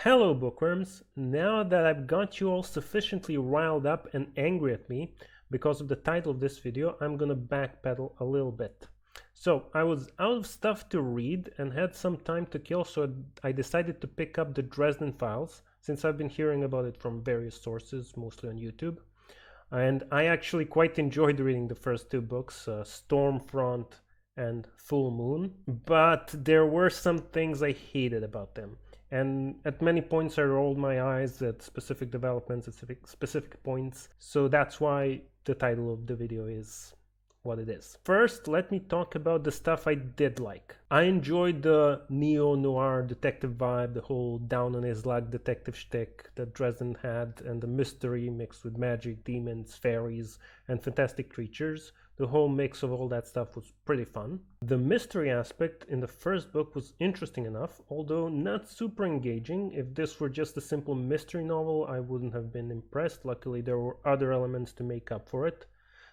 Hello bookworms, now that I've got you all sufficiently riled up and angry at me because of the title of this video, I'm gonna backpedal a little bit. So I was out of stuff to read and had some time to kill, so I decided to pick up the Dresden Files since I've been hearing about it from various sources, mostly on YouTube. And I actually quite enjoyed reading the first two books, Stormfront and Full Moon, but there were some things I hated about them. And at many points I rolled my eyes at specific developments, at specific points. So that's why the title of the video is what it is. First, let me talk about the stuff I did like. I enjoyed the neo-noir detective vibe, the whole down on his luck detective shtick that Dresden had, and the mystery mixed with magic, demons, fairies, and fantastic creatures. The whole mix of all that stuff was pretty fun. The mystery aspect in the first book was interesting enough, although not super engaging. If this were just a simple mystery novel, I wouldn't have been impressed. Luckily, there were other elements to make up for it.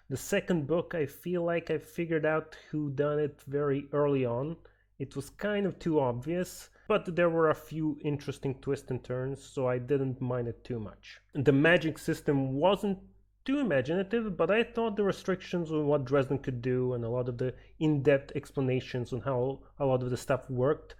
The second book, I feel like I figured out who done it very early on. It was kind of too obvious, but there were a few interesting twists and turns, so I didn't mind it too much. The magic system wasn't too imaginative, but I thought the restrictions on what Dresden could do and a lot of the in-depth explanations on how a lot of the stuff worked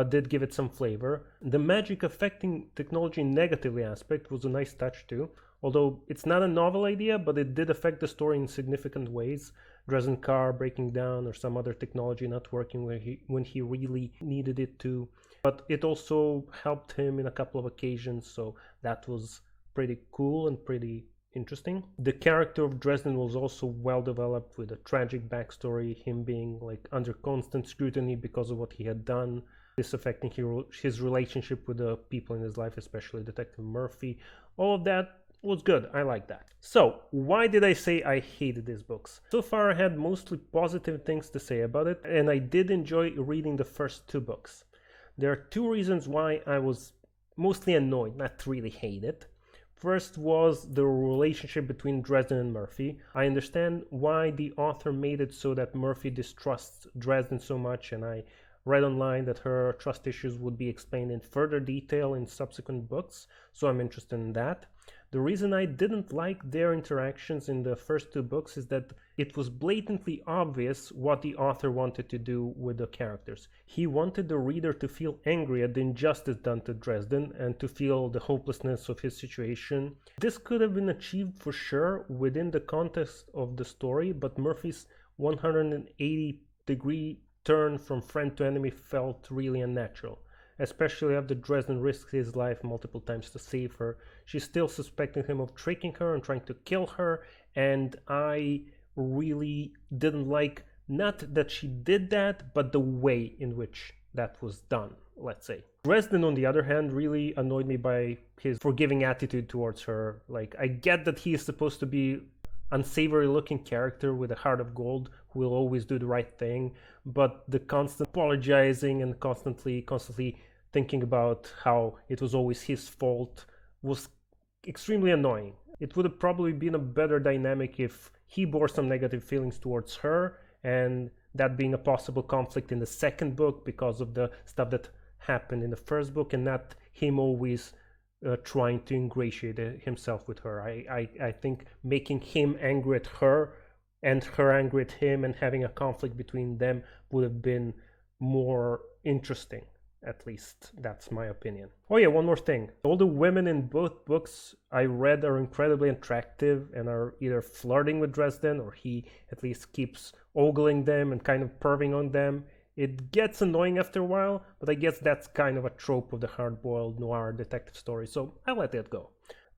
did give it some flavor. The magic affecting technology negatively aspect was a nice touch too, although it's not a novel idea, but it did affect the story in significant ways. Dresden's car breaking down or some other technology not working when he really needed it to. But it also helped him in a couple of occasions, so that was pretty cool and pretty interesting. The character of Dresden was also well developed with a tragic backstory, him being like under constant scrutiny because of what he had done, this affecting his relationship with the people in his life, especially Detective Murphy. All of that was good. I like that. So why did I say I hated these books? So far I had mostly positive things to say about it, and I did enjoy reading the first two books. There are two reasons why I was mostly annoyed, not really hate it. First was the relationship between Dresden and Murphy. I understand why the author made it so that Murphy distrusts Dresden so much, and I read online that her trust issues would be explained in further detail in subsequent books, so I'm interested in that. The reason I didn't like their interactions in the first two books is that it was blatantly obvious what the author wanted to do with the characters. He wanted the reader to feel angry at the injustice done to Dresden and to feel the hopelessness of his situation. This could have been achieved for sure within the context of the story, but Murphy's 180-degree turn from friend to enemy felt really unnatural. Especially after Dresden risked his life multiple times to save her. She's still suspecting him of tricking her and trying to kill her, and I really didn't like, not that she did that, but the way in which that was done, let's say. Dresden, on the other hand, really annoyed me by his forgiving attitude towards her. Like, I get that he is supposed to be unsavory looking character with a heart of gold who will always do the right thing, but the constant apologizing and constantly thinking about how it was always his fault was extremely annoying. It would have probably been a better dynamic if he bore some negative feelings towards her, and that being a possible conflict in the second book because of the stuff that happened in the first book, and not him always trying to ingratiate himself with her. I think making him angry at her and her angry at him and having a conflict between them would have been more interesting. At least that's my opinion. Oh yeah, one more thing. All the women in both books I read are incredibly attractive and are either flirting with Dresden or he at least keeps ogling them and kind of perving on them. It gets annoying after a while, but I guess that's kind of a trope of the hard-boiled noir detective story, so I let it go.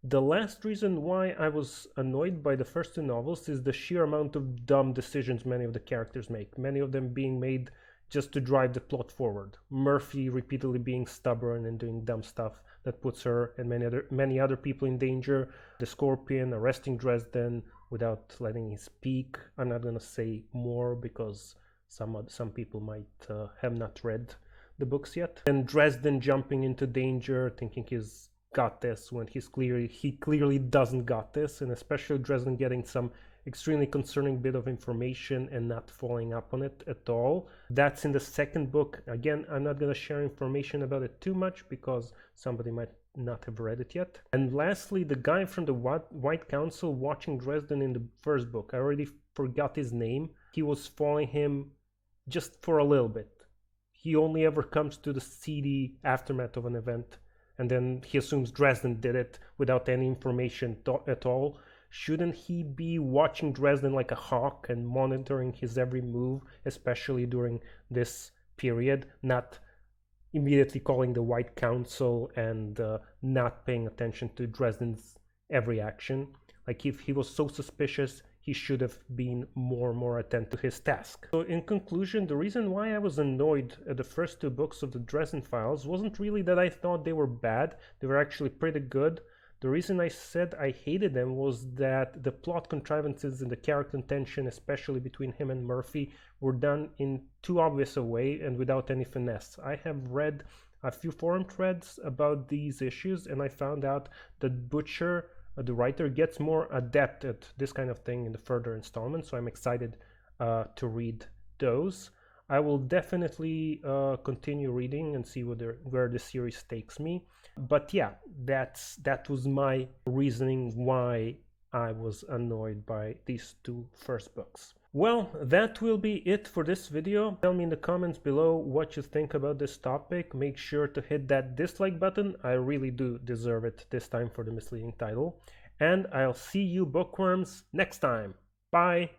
The last reason why I was annoyed by the first two novels is the sheer amount of dumb decisions many of the characters make, many of them being made just to drive the plot forward. Murphy repeatedly being stubborn and doing dumb stuff that puts her and many other people in danger. The Scorpion arresting Dresden without letting him speak. I'm not gonna say more because some people might have not read the books yet. And Dresden jumping into danger, thinking he's got this when he clearly doesn't got this, and especially Dresden getting some extremely concerning bit of information and not following up on it at all. That's in the second book. Again, I'm not going to share information about it too much because somebody might not have read it yet. And lastly, the guy from the White Council watching Dresden in the first book. I already forgot his name. He was following him just for a little bit. He only ever comes to the seedy aftermath of an event, and then he assumes Dresden did it without any information at all. Shouldn't he be watching Dresden like a hawk and monitoring his every move, especially during this period, not immediately calling the White Council and not paying attention to Dresden's every action? Like, if he was so suspicious, he should have been more attentive to his task. So in conclusion, the reason why I was annoyed at the first two books of the Dresden Files wasn't really that I thought they were bad. They were actually pretty good. The reason I said I hated them was that the plot contrivances and the character tension, especially between him and Murphy, were done in too obvious a way and without any finesse. I have read a few forum threads about these issues, and I found out that Butcher, the writer, gets more adept at this kind of thing in the further installments, so I'm excited to read those. I will definitely continue reading and see where the series takes me. But yeah, that was my reasoning why I was annoyed by these two first books. Well, that will be it for this video. Tell me in the comments below what you think about this topic. Make sure to hit that dislike button. I really do deserve it this time for the misleading title. And I'll see you bookworms next time. Bye!